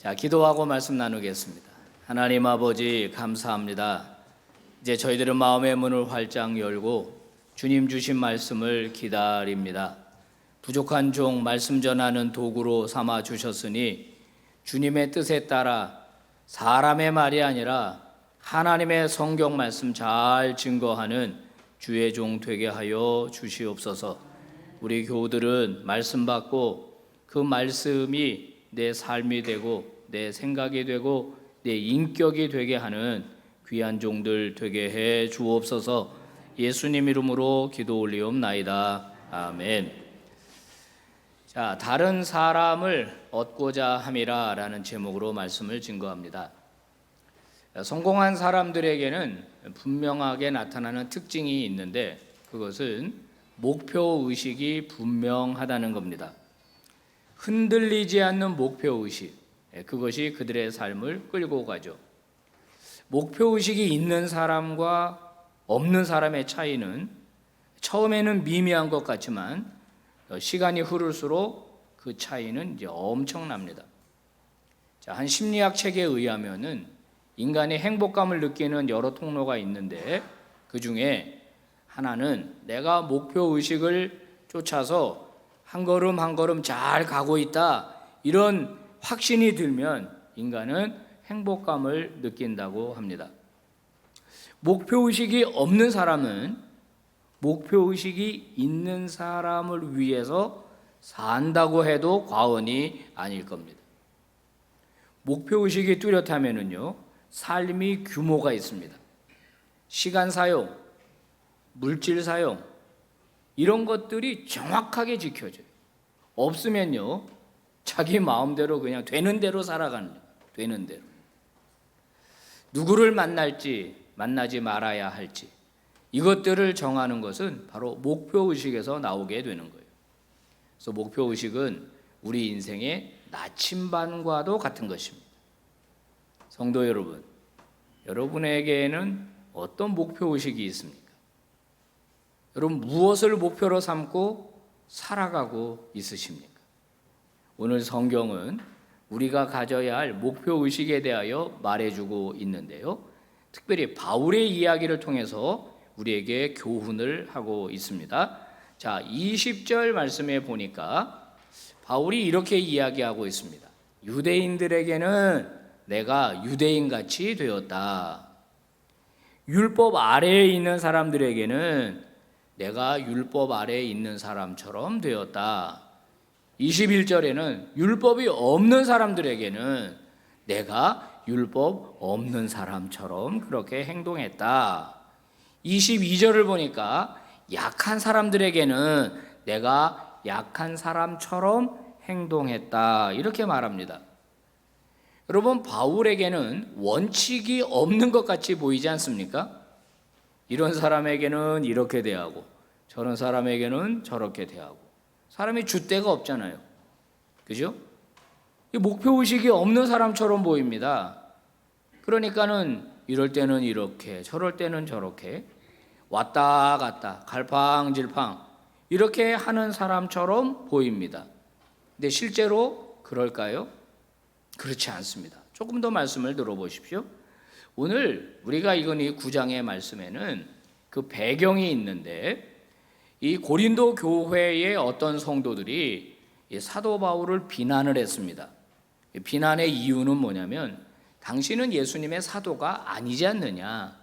자, 기도하고 말씀 나누겠습니다. 하나님 아버지 감사합니다. 이제 저희들은 마음의 문을 활짝 열고 주님 주신 말씀을 기다립니다. 부족한 종 말씀 전하는 도구로 삼아 주셨으니 주님의 뜻에 따라 사람의 말이 아니라 하나님의 성경 말씀 잘 증거하는 주의 종 되게 하여 주시옵소서. 우리 교우들은 말씀 받고 그 말씀이 내 삶이 되고 내 생각이 되고 내 인격이 되게 하는 귀한 종들 되게 해 주옵소서. 예수님 이름으로 기도 올리옵나이다. 아멘. 자, 다른 사람을 얻고자 함이라 라는 제목으로 말씀을 증거합니다. 성공한 사람들에게는 분명하게 나타나는 특징이 있는데 그것은 목표의식이 분명하다는 겁니다. 흔들리지 않는 목표의식, 그것이 그들의 삶을 끌고 가죠. 목표의식이 있는 사람과 없는 사람의 차이는 처음에는 미미한 것 같지만 시간이 흐를수록 그 차이는 이제 엄청납니다. 자, 한 심리학 책에 의하면은 인간이 행복감을 느끼는 여러 통로가 있는데 그 중에 하나는 내가 목표의식을 쫓아서 한 걸음 한 걸음 잘 가고 있다, 이런 확신이 들면 인간은 행복감을 느낀다고 합니다. 목표의식이 없는 사람은 목표의식이 있는 사람을 위해서 산다고 해도 과언이 아닐 겁니다. 목표의식이 뚜렷하면은요, 삶이 규모가 있습니다. 시간 사용, 물질 사용, 이런 것들이 정확하게 지켜져요. 없으면요, 자기 마음대로 그냥 되는 대로 살아가는 거예요. 되는 대로. 누구를 만날지 만나지 말아야 할지 이것들을 정하는 것은 바로 목표의식에서 나오게 되는 거예요. 그래서 목표의식은 우리 인생의 나침반과도 같은 것입니다. 성도 여러분, 여러분에게는 어떤 목표의식이 있습니까? 여러분 무엇을 목표로 삼고 살아가고 있으십니까? 오늘 성경은 우리가 가져야 할 목표의식에 대하여 말해주고 있는데요, 특별히 바울의 이야기를 통해서 우리에게 교훈을 하고 있습니다. 자, 20절 말씀에 보니까 바울이 이렇게 이야기하고 있습니다. 유대인들에게는 내가 유대인같이 되었다. 율법 아래에 있는 사람들에게는 내가 율법 아래에 있는 사람처럼 되었다. 21절에는 율법이 없는 사람들에게는 내가 율법 없는 사람처럼 그렇게 행동했다. 22절을 보니까 약한 사람들에게는 내가 약한 사람처럼 행동했다, 이렇게 말합니다. 여러분, 바울에게는 원칙이 없는 것 같이 보이지 않습니까? 이런 사람에게는 이렇게 대하고 저런 사람에게는 저렇게 대하고, 사람이 줏대가 없잖아요. 그죠? 목표의식이 없는 사람처럼 보입니다. 그러니까는 이럴 때는 이렇게, 저럴 때는 저렇게, 왔다 갔다 갈팡질팡 이렇게 하는 사람처럼 보입니다. 근데 실제로 그럴까요? 그렇지 않습니다. 조금 더 말씀을 들어보십시오. 오늘 우리가 읽은 이 9장의 말씀에는 그 배경이 있는데, 이 고린도 교회의 어떤 성도들이 사도 바울을 비난을 했습니다. 비난의 이유는 뭐냐면, 당신은 예수님의 사도가 아니지 않느냐,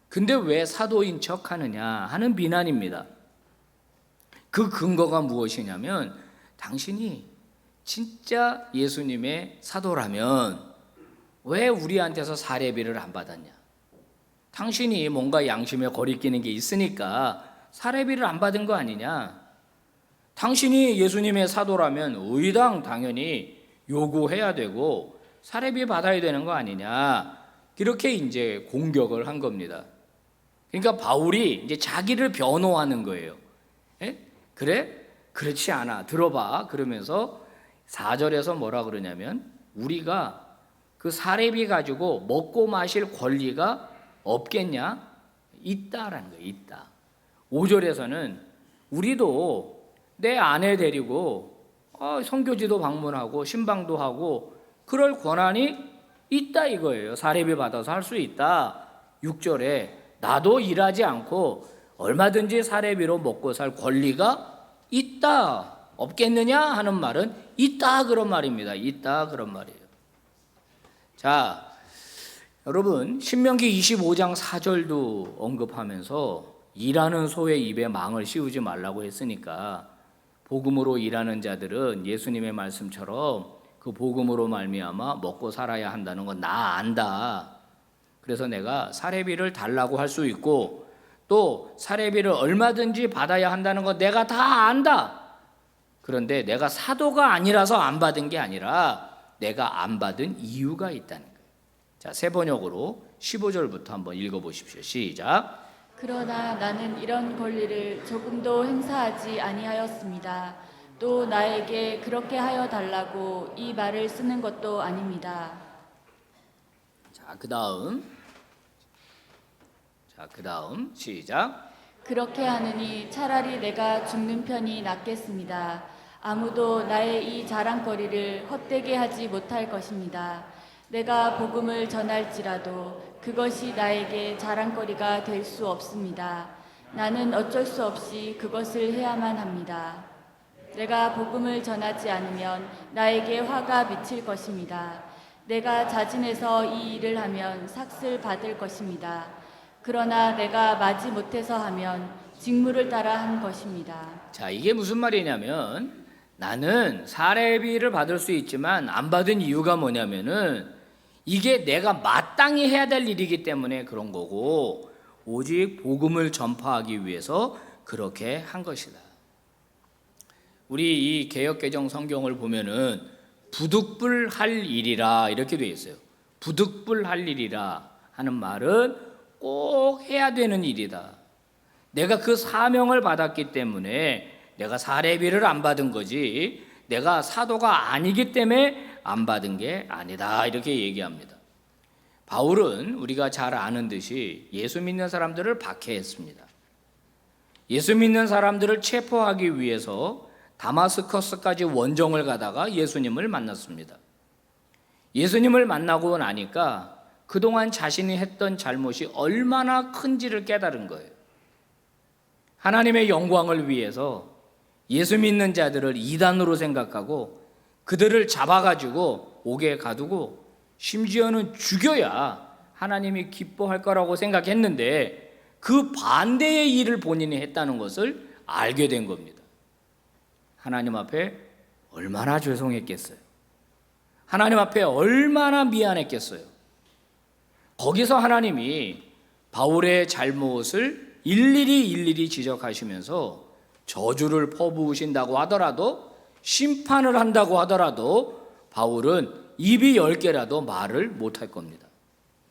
근데 왜 사도인 척 하느냐 하는 비난입니다. 그 근거가 무엇이냐면, 당신이 진짜 예수님의 사도라면 왜 우리한테서 사례비를 안 받았냐? 당신이 뭔가 양심에 거리끼는 게 있으니까 사례비를 안 받은 거 아니냐? 당신이 예수님의 사도라면 의당 당연히 요구해야 되고 사례비 받아야 되는 거 아니냐? 이렇게 이제 공격을 한 겁니다. 그러니까 바울이 이제 자기를 변호하는 거예요. 에? 그래? 그렇지 않아. 들어봐. 그러면서 4절에서 뭐라 그러냐면, 우리가 그 사례비 가지고 먹고 마실 권리가 없겠냐? 있다라는 거예요. 있다. 5절에서는 우리도 내 아내 데리고 선교지도 방문하고 신방도 하고 그럴 권한이 있다 이거예요. 사례비 받아서 할 수 있다. 6절에 나도 일하지 않고 얼마든지 사례비로 먹고 살 권리가 있다. 없겠느냐 하는 말은 있다 그런 말입니다. 있다 그런 말이에요. 자, 여러분 신명기 25장 4절도 언급하면서 일하는 소의 입에 망을 씌우지 말라고 했으니까 복음으로 일하는 자들은 예수님의 말씀처럼 그 복음으로 말미암아 먹고 살아야 한다는 건 나 안다. 그래서 내가 사례비를 달라고 할 수 있고 또 사례비를 얼마든지 받아야 한다는 건 내가 다 안다. 그런데 내가 사도가 아니라서 안 받은 게 아니라 내가 안 받은 이유가 있다는 거예요. 자, 새 번역으로 15절부터 한번 읽어보십시오. 시작. 그러나 나는 이런 권리를 조금도 행사하지 아니하였습니다. 또 나에게 그렇게 하여 달라고 이 말을 쓰는 것도 아닙니다. 자, 그 다음 시작. 그렇게 하느니 차라리 내가 죽는 편이 낫겠습니다. 아무도 나의 이 자랑거리를 헛되게 하지 못할 것입니다. 내가 복음을 전할지라도 그것이 나에게 자랑거리가 될 수 없습니다. 나는 어쩔 수 없이 그것을 해야만 합니다. 내가 복음을 전하지 않으면 나에게 화가 미칠 것입니다. 내가 자진해서 이 일을 하면 삭슬 받을 것입니다. 그러나 내가 마지 못해서 하면 직무를 따라 한 것입니다. 자, 이게 무슨 말이냐면 나는 사례비를 받을 수 있지만 안 받은 이유가 뭐냐면은 이게 내가 마땅히 해야 될 일이기 때문에 그런 거고 오직 복음을 전파하기 위해서 그렇게 한 것이다. 우리 이 개역개정 성경을 보면은 부득불할 일이라 이렇게 되어 있어요. 부득불할 일이라 하는 말은 꼭 해야 되는 일이다. 내가 그 사명을 받았기 때문에 내가 사례비를 안 받은 거지 내가 사도가 아니기 때문에 안 받은 게 아니다 이렇게 얘기합니다. 바울은 우리가 잘 아는 듯이 예수 믿는 사람들을 박해했습니다. 예수 믿는 사람들을 체포하기 위해서 다마스커스까지 원정을 가다가 예수님을 만났습니다. 예수님을 만나고 나니까 그동안 자신이 했던 잘못이 얼마나 큰지를 깨달은 거예요. 하나님의 영광을 위해서 예수 믿는 자들을 이단으로 생각하고 그들을 잡아가지고 옥에 가두고 심지어는 죽여야 하나님이 기뻐할 거라고 생각했는데 그 반대의 일을 본인이 했다는 것을 알게 된 겁니다. 하나님 앞에 얼마나 죄송했겠어요. 하나님 앞에 얼마나 미안했겠어요. 거기서 하나님이 바울의 잘못을 일일이 지적하시면서 저주를 퍼부으신다고 하더라도 심판을 한다고 하더라도 바울은 입이 10개라도 말을 못할 겁니다.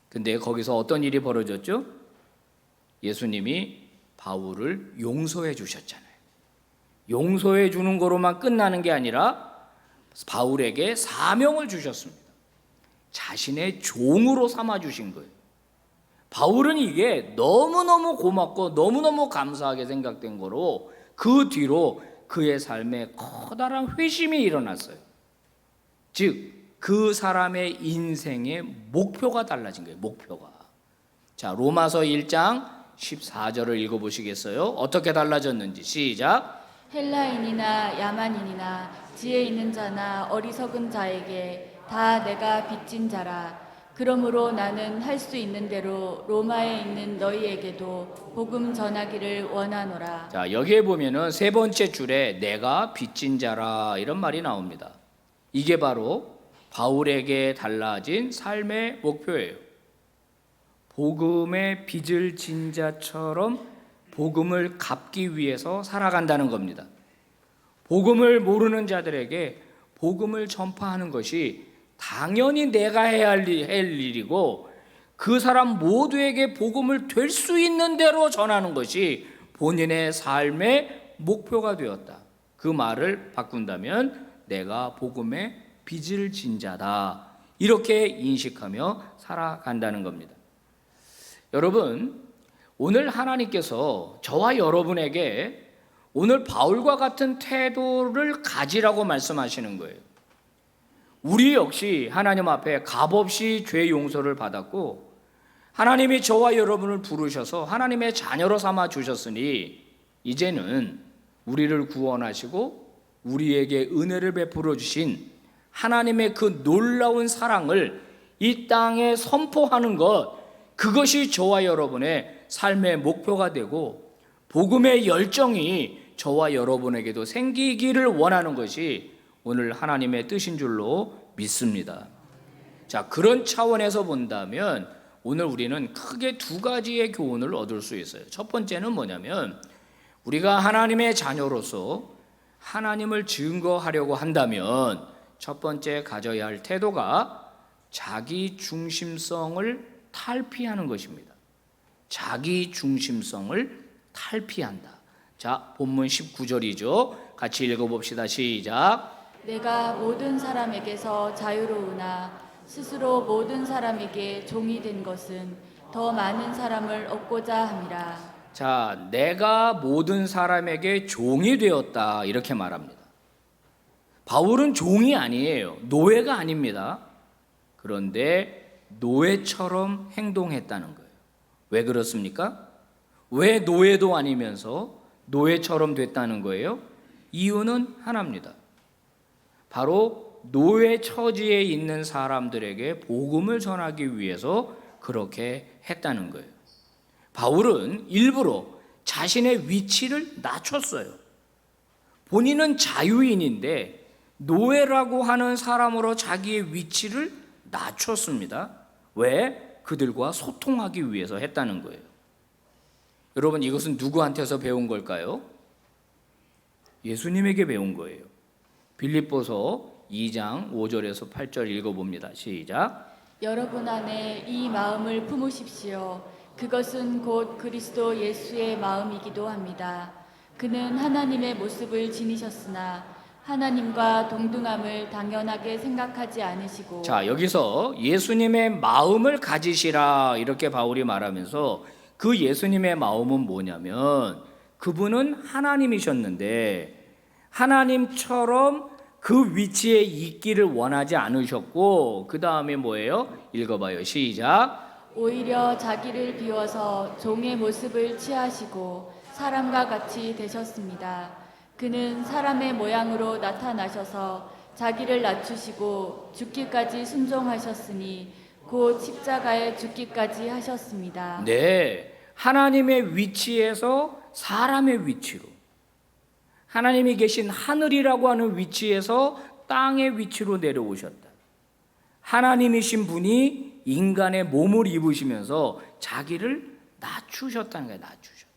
근데 거기서 어떤 일이 벌어졌죠? 예수님이 바울을 용서해 주셨잖아요. 용서해 주는 거로만 끝나는 게 아니라 바울에게 사명을 주셨습니다. 자신의 종으로 삼아주신 거예요. 바울은 이게 너무너무 고맙고 너무너무 감사하게 생각된 거로 그 뒤로 그의 삶에 커다란 회심이 일어났어요. 즉 그 사람의 인생의 목표가 달라진 거예요. 목표가. 자, 로마서 1장 14절을 읽어보시겠어요? 어떻게 달라졌는지 시작. 헬라인이나 야만인이나 지혜 있는 자나 어리석은 자에게 다 내가 빚진 자라. 그러므로 나는 할 수 있는 대로 로마에 있는 너희에게도 복음 전하기를 원하노라. 자, 여기에 보면은 세 번째 줄에 내가 빚진 자라 이런 말이 나옵니다. 이게 바로 바울에게 달라진 삶의 목표예요. 복음의 빚을 진 자처럼 복음을 갚기 위해서 살아간다는 겁니다. 복음을 모르는 자들에게 복음을 전파하는 것이 당연히 내가 해야 할 일이고 그 사람 모두에게 복음을 될 수 있는 대로 전하는 것이 본인의 삶의 목표가 되었다. 그 말을 바꾼다면 내가 복음의 빚을 진 자다. 이렇게 인식하며 살아간다는 겁니다. 여러분, 오늘 하나님께서 저와 여러분에게 오늘 바울과 같은 태도를 가지라고 말씀하시는 거예요. 우리 역시 하나님 앞에 값없이 죄 용서를 받았고 하나님이 저와 여러분을 부르셔서 하나님의 자녀로 삼아 주셨으니 이제는 우리를 구원하시고 우리에게 은혜를 베풀어 주신 하나님의 그 놀라운 사랑을 이 땅에 선포하는 것, 그것이 저와 여러분의 삶의 목표가 되고 복음의 열정이 저와 여러분에게도 생기기를 원하는 것이 오늘 하나님의 뜻인 줄로 믿습니다. 자, 그런 차원에서 본다면 오늘 우리는 크게 두 가지의 교훈을 얻을 수 있어요. 첫 번째는 뭐냐면 우리가 하나님의 자녀로서 하나님을 증거하려고 한다면 첫 번째 가져야 할 태도가 자기 중심성을 탈피하는 것입니다. 자기 중심성을 탈피한다. 자, 본문 19절이죠. 같이 읽어봅시다. 시작. 내가 모든 사람에게서 자유로우나 스스로 모든 사람에게 종이 된 것은 더 많은 사람을 얻고자 함이라. 자, 내가 모든 사람에게 종이 되었다, 이렇게 말합니다. 바울은 종이 아니에요. 노예가 아닙니다. 그런데 노예처럼 행동했다는 거예요. 왜 그렇습니까? 왜 노예도 아니면서 노예처럼 됐다는 거예요? 이유는 하나입니다. 바로 노예 처지에 있는 사람들에게 복음을 전하기 위해서 그렇게 했다는 거예요. 바울은 일부러 자신의 위치를 낮췄어요. 본인은 자유인인데 노예라고 하는 사람으로 자기의 위치를 낮췄습니다. 왜? 그들과 소통하기 위해서 했다는 거예요. 여러분, 이것은 누구한테서 배운 걸까요? 예수님에게 배운 거예요. 빌립보서 2장 5절에서 8절 읽어봅니다. 시작. 여러분 안에 이 마음을 품으십시오. 그것은 곧 그리스도 예수의 마음이기도 합니다. 그는 하나님의 모습을 지니셨으나 하나님과 동등함을 당연하게 생각하지 않으시고. 자, 여기서 예수님의 마음을 가지시라 이렇게 바울이 말하면서 그 예수님의 마음은 뭐냐면 그분은 하나님이셨는데 하나님처럼 그 위치에 있기를 원하지 않으셨고, 그 다음에 뭐예요? 읽어봐요. 시작. 오히려 자기를 비워서 종의 모습을 취하시고 사람과 같이 되셨습니다. 그는 사람의 모양으로 나타나셔서 자기를 낮추시고 죽기까지 순종하셨으니 곧 십자가에 죽기까지 하셨습니다. 네, 하나님의 위치에서 사람의 위치로, 하나님이 계신 하늘이라고 하는 위치에서 땅의 위치로 내려오셨다. 하나님이신 분이 인간의 몸을 입으시면서 자기를 낮추셨다는 거예요. 낮추셨다.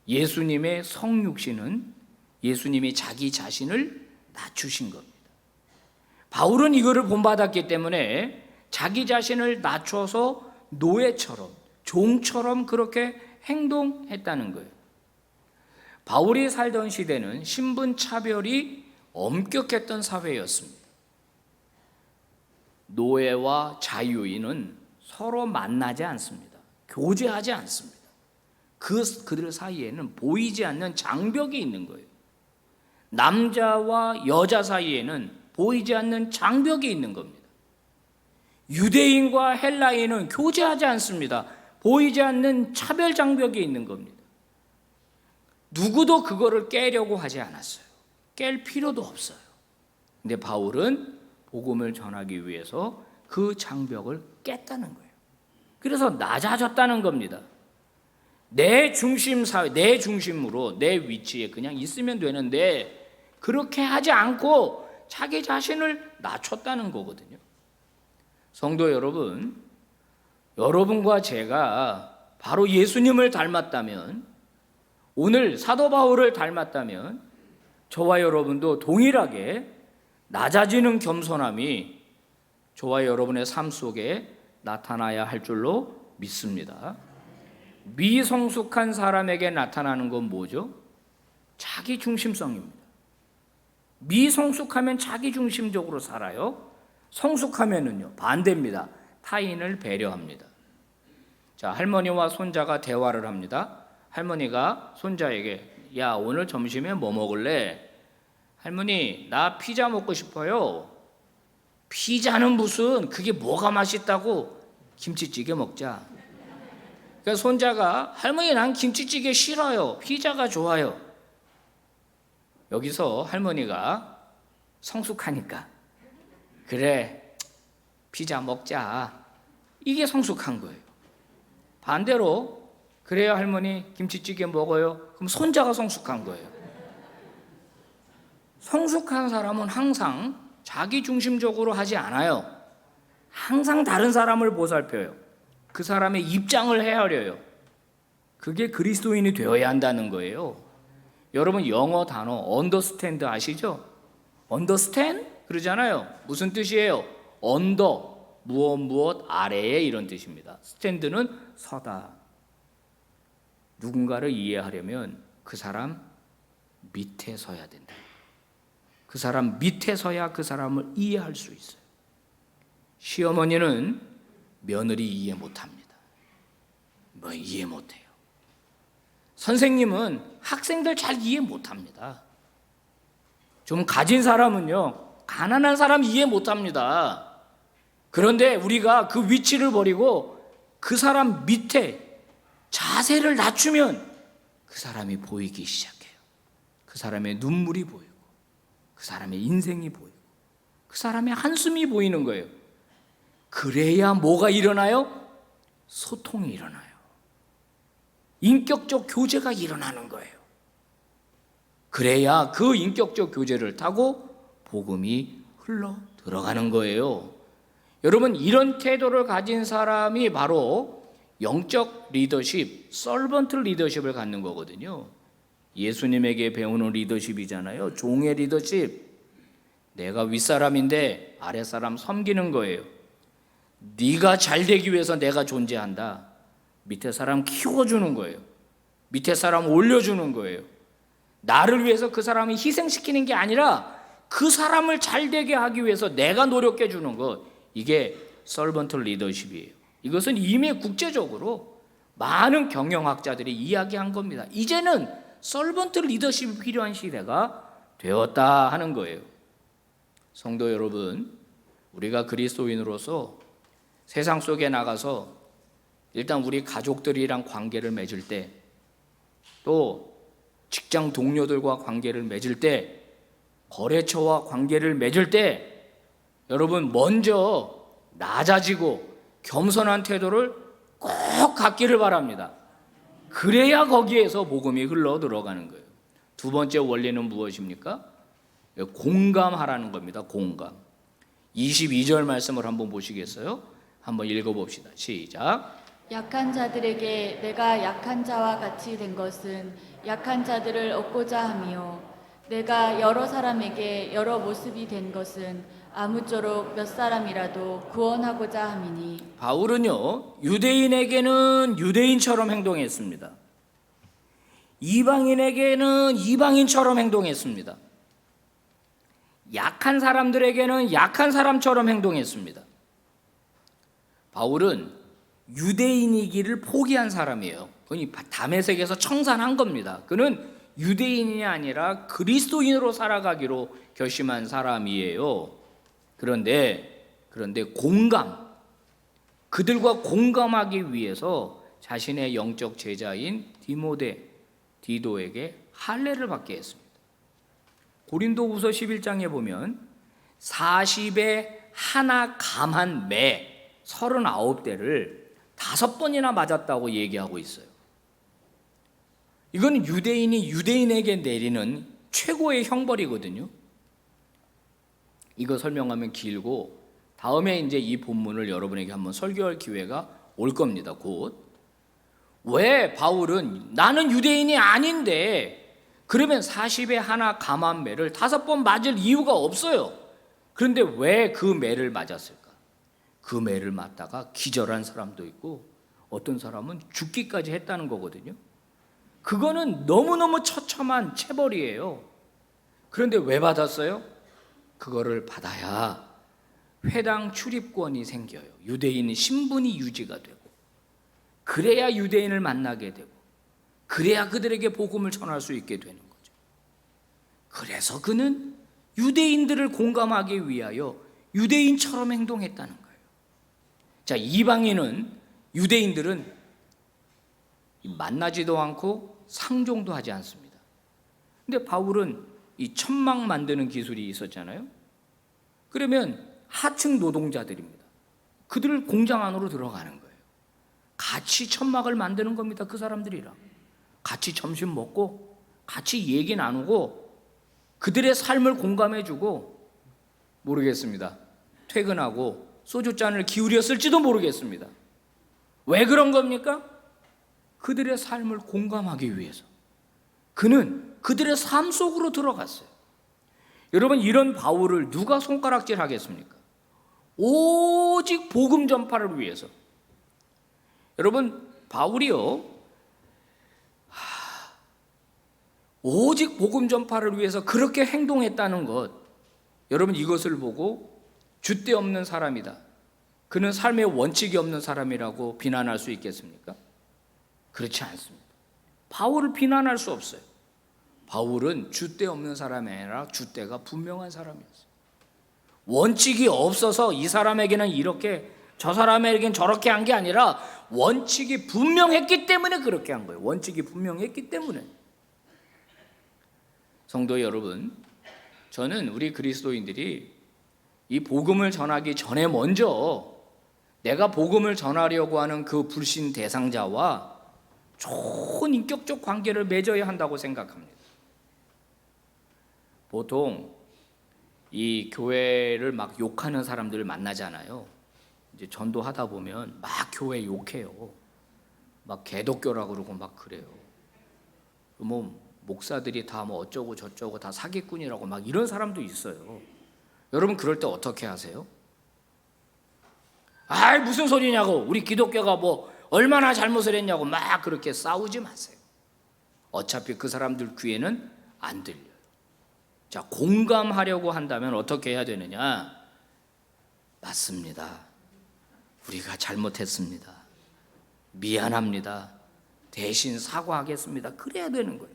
예수님의 성육신은 예수님이 자기 자신을 낮추신 겁니다. 바울은 이거를 본받았기 때문에 자기 자신을 낮춰서 노예처럼, 종처럼 그렇게 행동했다는 거예요. 바울이 살던 시대는 신분 차별이 엄격했던 사회였습니다. 노예와 자유인은 서로 만나지 않습니다. 교제하지 않습니다. 그들 사이에는 보이지 않는 장벽이 있는 거예요. 남자와 여자 사이에는 보이지 않는 장벽이 있는 겁니다. 유대인과 헬라인은 교제하지 않습니다. 보이지 않는 차별 장벽이 있는 겁니다. 누구도 그거를 깨려고 하지 않았어요. 깰 필요도 없어요. 근데 바울은 복음을 전하기 위해서 그 장벽을 깼다는 거예요. 그래서 낮아졌다는 겁니다. 내 중심 사회, 내 중심으로 내 위치에 그냥 있으면 되는데 그렇게 하지 않고 자기 자신을 낮췄다는 거거든요. 성도 여러분, 여러분과 제가 바로 예수님을 닮았다면, 오늘 사도 바울을 닮았다면 저와 여러분도 동일하게 낮아지는 겸손함이 저와 여러분의 삶 속에 나타나야 할 줄로 믿습니다. 미성숙한 사람에게 나타나는 건 뭐죠? 자기 중심성입니다. 미성숙하면 자기 중심적으로 살아요. 성숙하면은요, 반대입니다. 타인을 배려합니다. 자, 할머니와 손자가 대화를 합니다. 할머니가 손자에게, 야, 오늘 점심에 뭐 먹을래? 할머니, 나 피자 먹고 싶어요. 피자는 무슨 그게 뭐가 맛있다고 김치찌개 먹자. 그러니까 손자가 할머니 난 김치찌개 싫어요. 피자가 좋아요. 여기서 할머니가 성숙하니까 그래 피자 먹자. 이게 성숙한 거예요. 반대로 그래요 할머니 김치찌개 먹어요. 그럼 손자가 성숙한 거예요. 성숙한 사람은 항상 자기 중심적으로 하지 않아요. 항상 다른 사람을 보살펴요. 그 사람의 입장을 헤아려요. 그게 그리스도인이 되어야 한다는 거예요. 여러분 영어 단어 understand 아시죠? understand 그러잖아요. 무슨 뜻이에요? under 무엇 아래에 이런 뜻입니다. stand는 서다. 누군가를 이해하려면 그 사람 밑에 서야 된다. 그 사람 밑에 서야 그 사람을 이해할 수 있어요. 시어머니는 며느리 이해 못합니다. 이해 못해요. 선생님은 학생들 잘 이해 못합니다. 좀 가진 사람은요 가난한 사람 이해 못합니다. 그런데 우리가 그 위치를 버리고 그 사람 밑에 자세를 낮추면 그 사람이 보이기 시작해요. 그 사람의 눈물이 보이고 그 사람의 인생이 보이고 그 사람의 한숨이 보이는 거예요. 그래야 뭐가 일어나요? 소통이 일어나요. 인격적 교제가 일어나는 거예요. 그래야 그 인격적 교제를 타고 복음이 흘러 들어가는 거예요. 여러분 이런 태도를 가진 사람이 바로 영적 리더십, 서번트 리더십을 갖는 거거든요. 예수님에게 배우는 리더십이잖아요. 종의 리더십. 내가 윗사람인데 아랫사람 섬기는 거예요. 네가 잘 되기 위해서 내가 존재한다. 밑에 사람 키워주는 거예요. 밑에 사람 올려주는 거예요. 나를 위해서 그 사람이 희생시키는 게 아니라 그 사람을 잘 되게 하기 위해서 내가 노력해 주는 것. 이게 서번트 리더십이에요. 이것은 이미 국제적으로 많은 경영학자들이 이야기한 겁니다. 이제는 서번트 리더십이 필요한 시대가 되었다 하는 거예요. 성도 여러분, 우리가 그리스도인으로서 세상 속에 나가서 일단 우리 가족들이랑 관계를 맺을 때, 또 직장 동료들과 관계를 맺을 때, 거래처와 관계를 맺을 때 여러분 먼저 낮아지고 겸손한 태도를 꼭 갖기를 바랍니다. 그래야 거기에서 복음이 흘러 들어가는 거예요. 두 번째 원리는 무엇입니까? 공감하라는 겁니다. 공감. 22절 말씀을 한번 보시겠어요? 한번 읽어봅시다. 시작. 약한 자들에게 내가 약한 자와 같이 된 것은 약한 자들을 얻고자 함이요 내가 여러 사람에게 여러 모습이 된 것은 아무쪼록 몇 사람이라도 구원하고자 함이니. 바울은요 유대인에게는 유대인처럼 행동했습니다. 이방인에게는 이방인처럼 행동했습니다. 약한 사람들에게는 약한 사람처럼 행동했습니다. 바울은 유대인이기를 포기한 사람이에요. 그건 다메섹에서 청산한 겁니다. 그는 유대인이 아니라 그리스도인으로 살아가기로 결심한 사람이에요. 그런데 그들과 공감하기 위해서 자신의 영적 제자인 디도에게 할례를 받게 했습니다. 고린도후서 11장에 보면 40에 하나 감한 매 39대를 5번이나 맞았다고 얘기하고 있어요. 이건 유대인이 유대인에게 내리는 최고의 형벌이거든요. 이거 설명하면 길고 다음에 이제 이 본문을 여러분에게 한번 설교할 기회가 올 겁니다. 곧. 왜 바울은 나는 유대인이 아닌데 그러면 40에 하나 감한 매를 5번 맞을 이유가 없어요. 그런데 왜 그 매를 맞았을까? 그 매를 맞다가 기절한 사람도 있고 어떤 사람은 죽기까지 했다는 거거든요. 그거는 너무너무 처참한 체벌이에요. 그런데 왜 받았어요? 그거를 받아야 회당 출입권이 생겨요. 유대인 신분이 유지가 되고 그래야 유대인을 만나게 되고 그래야 그들에게 복음을 전할 수 있게 되는 거죠. 그래서 그는 유대인들을 공감하기 위하여 유대인처럼 행동했다는 거예요. 자, 이방인은, 유대인들은 만나지도 않고 상종도 하지 않습니다. 근데 바울은 이 천막 만드는 기술이 있었잖아요. 그러면 하층 노동자들입니다. 그들 공장 안으로 들어가는 거예요. 같이 천막을 만드는 겁니다. 그 사람들이랑 같이 점심 먹고 같이 얘기 나누고 그들의 삶을 공감해주고, 모르겠습니다, 퇴근하고 소주잔을 기울였을지도 모르겠습니다. 왜 그런 겁니까? 그들의 삶을 공감하기 위해서. 그는 그들의 삶 속으로 들어갔어요. 여러분, 이런 바울을 누가 손가락질 하겠습니까? 오직 복음 전파를 위해서. 여러분, 바울이요, 오직 복음 전파를 위해서 그렇게 행동했다는 것, 여러분, 이것을 보고 줏대 없는 사람이다, 그는 삶의 원칙이 없는 사람이라고 비난할 수 있겠습니까? 그렇지 않습니다. 바울을 비난할 수 없어요. 바울은 줏대 없는 사람이 아니라 줏대가 분명한 사람이었어요. 원칙이 없어서 이 사람에게는 이렇게, 저 사람에게는 저렇게 한 게 아니라 원칙이 분명했기 때문에 그렇게 한 거예요. 원칙이 분명했기 때문에. 성도 여러분, 저는 우리 그리스도인들이 이 복음을 전하기 전에 먼저 내가 복음을 전하려고 하는 그 불신 대상자와 좋은 인격적 관계를 맺어야 한다고 생각합니다. 보통 이 교회를 막 욕하는 사람들을 만나잖아요. 이제 전도하다 보면 막 교회 욕해요. 막 개독교라고 그러고 막 그래요. 뭐 목사들이 다 뭐 어쩌고 저쩌고 다 사기꾼이라고 막 이런 사람도 있어요. 여러분, 그럴 때 어떻게 하세요? 아이, 무슨 소리냐고, 우리 기독교가 뭐 얼마나 잘못을 했냐고 막 그렇게 싸우지 마세요. 어차피 그 사람들 귀에는 안 들려요. 자, 공감하려고 한다면 어떻게 해야 되느냐? 맞습니다. 우리가 잘못했습니다. 미안합니다. 대신 사과하겠습니다. 그래야 되는 거예요.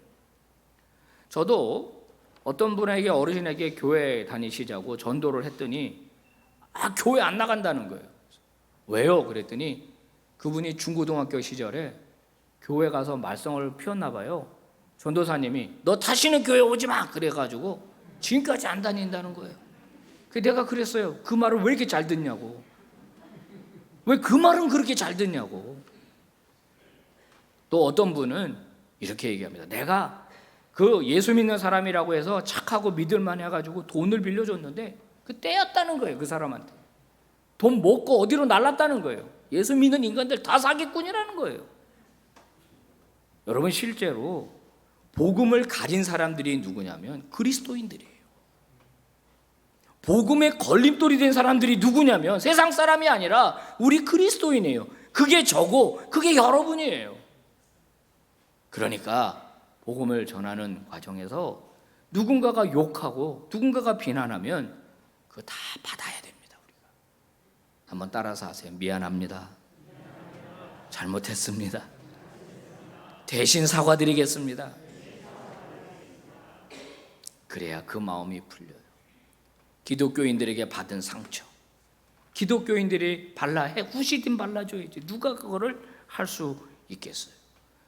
저도 어떤 분에게, 어르신에게 교회 다니시자고 전도를 했더니 교회 안 나간다는 거예요. 왜요? 그랬더니 그분이 중고등학교 시절에 교회 가서 말썽을 피웠나 봐요. 전도사님이 너 다시는 교회 오지 마 그래가지고 지금까지 안 다닌다는 거예요. 내가 그랬어요. 그 말을 왜 이렇게 잘 듣냐고. 왜 그 말은 그렇게 잘 듣냐고. 또 어떤 분은 이렇게 얘기합니다. 내가 그 예수 믿는 사람이라고 해서 착하고 믿을만 해가지고 돈을 빌려줬는데 그 떼였다는 거예요. 그 사람한테 돈 먹고 어디로 날랐다는 거예요. 예수 믿는 인간들 다 사기꾼이라는 거예요. 여러분, 실제로 복음을 가진 사람들이 누구냐면 그리스도인들이에요. 복음에 걸림돌이 된 사람들이 누구냐면 세상 사람이 아니라 우리 그리스도인이에요. 그게 저고 그게 여러분이에요. 그러니까 복음을 전하는 과정에서 누군가가 욕하고 누군가가 비난하면 그거 다 받아야 됩니다. 우리가 한번 따라서 하세요. 미안합니다. 잘못했습니다. 대신 사과드리겠습니다. 그래야 그 마음이 풀려요. 기독교인들에게 받은 상처, 기독교인들이 후시딘 발라줘야지. 누가 그거를 할 수 있겠어요?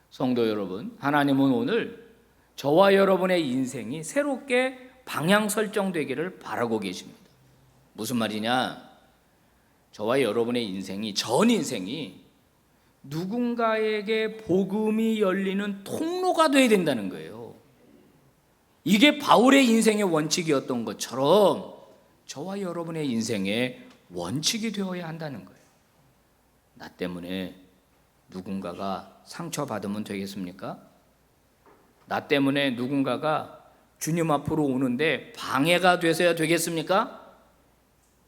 성도 여러분, 하나님은 오늘 저와 여러분의 인생이 새롭게 방향 설정되기를 바라고 계십니다. 무슨 말이냐? 저와 여러분의 인생이, 전 인생이 누군가에게 복음이 열리는 통로가 되어야 된다는 거예요. 이게 바울의 인생의 원칙이었던 것처럼 저와 여러분의 인생의 원칙이 되어야 한다는 거예요. 나 때문에 누군가가 상처받으면 되겠습니까? 나 때문에 누군가가 주님 앞으로 오는데 방해가 되어야 되겠습니까?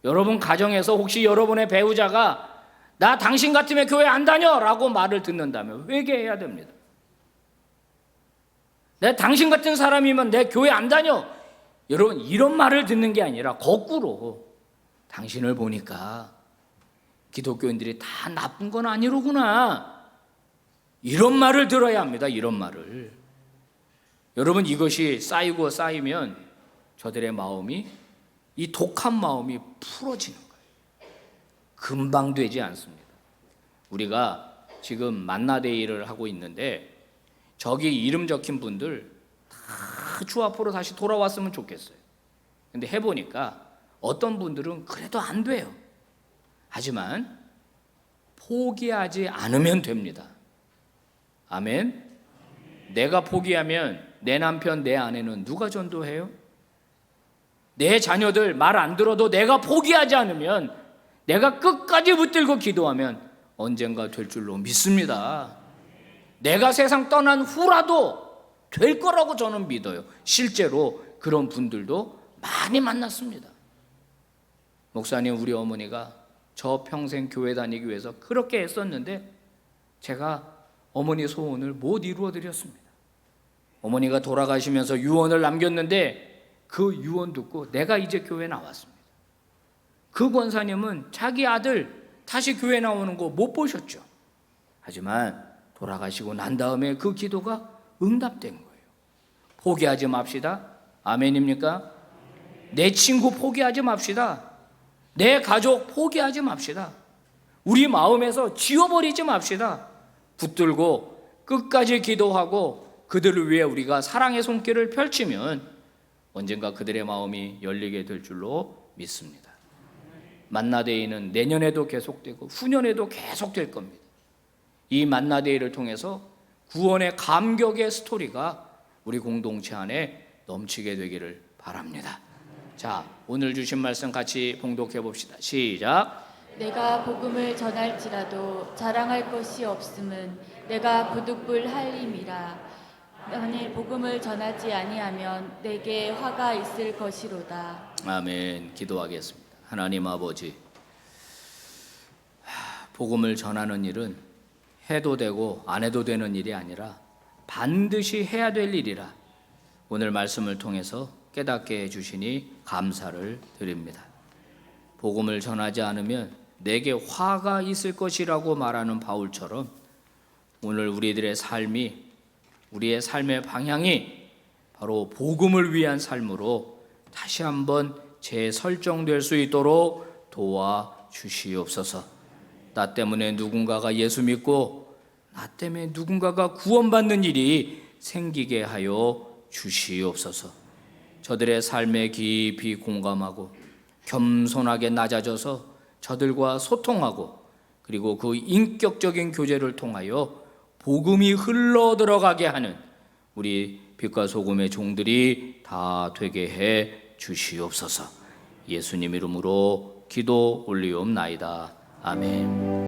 여러분 가정에서 혹시 여러분의 배우자가 나 당신 같으면 교회 안 다녀 라고 말을 듣는다면 회개해야 됩니다. 내 당신 같은 사람이면 내 교회 안 다녀. 여러분, 이런 말을 듣는 게 아니라 거꾸로 당신을 보니까 기독교인들이 다 나쁜 건 아니로구나, 이런 말을 들어야 합니다. 이런 말을. 여러분, 이것이 쌓이고 쌓이면 저들의 마음이 이 독한 마음이 풀어지는 거예요. 금방 되지 않습니다. 우리가 지금 만나데이를 하고 있는데 저기 이름 적힌 분들 다 주 앞으로 다시 돌아왔으면 좋겠어요. 근데 해보니까 어떤 분들은 그래도 안 돼요. 하지만 포기하지 않으면 됩니다. 아멘. 내가 포기하면 내 남편, 내 아내는 누가 전도해요? 내 자녀들 말 안 들어도 내가 포기하지 않으면, 내가 끝까지 붙들고 기도하면 언젠가 될 줄로 믿습니다. 내가 세상 떠난 후라도 될 거라고 저는 믿어요. 실제로 그런 분들도 많이 만났습니다. 목사님, 우리 어머니가 저 평생 교회 다니기 위해서 그렇게 애썼는데 제가 어머니 소원을 못 이루어 드렸습니다. 어머니가 돌아가시면서 유언을 남겼는데 그 유언 듣고 내가 이제 교회 나왔습니다. 그 권사님은 자기 아들 다시 교회 나오는 거 못 보셨죠. 하지만 돌아가시고 난 다음에 그 기도가 응답된 거예요. 포기하지 맙시다. 아멘입니까? 내 친구 포기하지 맙시다. 내 가족 포기하지 맙시다. 우리 마음에서 지워버리지 맙시다. 붙들고 끝까지 기도하고 그들을 위해 우리가 사랑의 손길을 펼치면 언젠가 그들의 마음이 열리게 될 줄로 믿습니다. 만나데이는 내년에도 계속되고 후년에도 계속될 겁니다. 이 만나데이를 통해서 구원의 감격의 스토리가 우리 공동체 안에 넘치게 되기를 바랍니다. 자, 오늘 주신 말씀 같이 봉독해 봅시다. 시작. 내가 복음을 전할지라도 자랑할 것이 없음은 내가 부득불 할림이라. 만일 복음을 전하지 아니하면 내게 화가 있을 것이로다. 아멘. 기도하겠습니다. 하나님 아버지, 복음을 전하는 일은 해도 되고 안 해도 되는 일이 아니라 반드시 해야 될 일이라 오늘 말씀을 통해서 깨닫게 해주시니 감사를 드립니다. 복음을 전하지 않으면 내게 화가 있을 것이라고 말하는 바울처럼 오늘 우리들의 삶이, 우리의 삶의 방향이 바로 복음을 위한 삶으로 다시 한번 재설정될 수 있도록 도와주시옵소서. 나 때문에 누군가가 예수 믿고 나 때문에 누군가가 구원받는 일이 생기게 하여 주시옵소서. 저들의 삶에 깊이 공감하고 겸손하게 낮아져서 저들과 소통하고 그리고 그 인격적인 교제를 통하여 복음이 흘러 들어가게 하는 우리 빛과 소금의 종들이 다 되게 해 주시옵소서. 예수님 이름으로 기도 올리옵나이다. 아멘.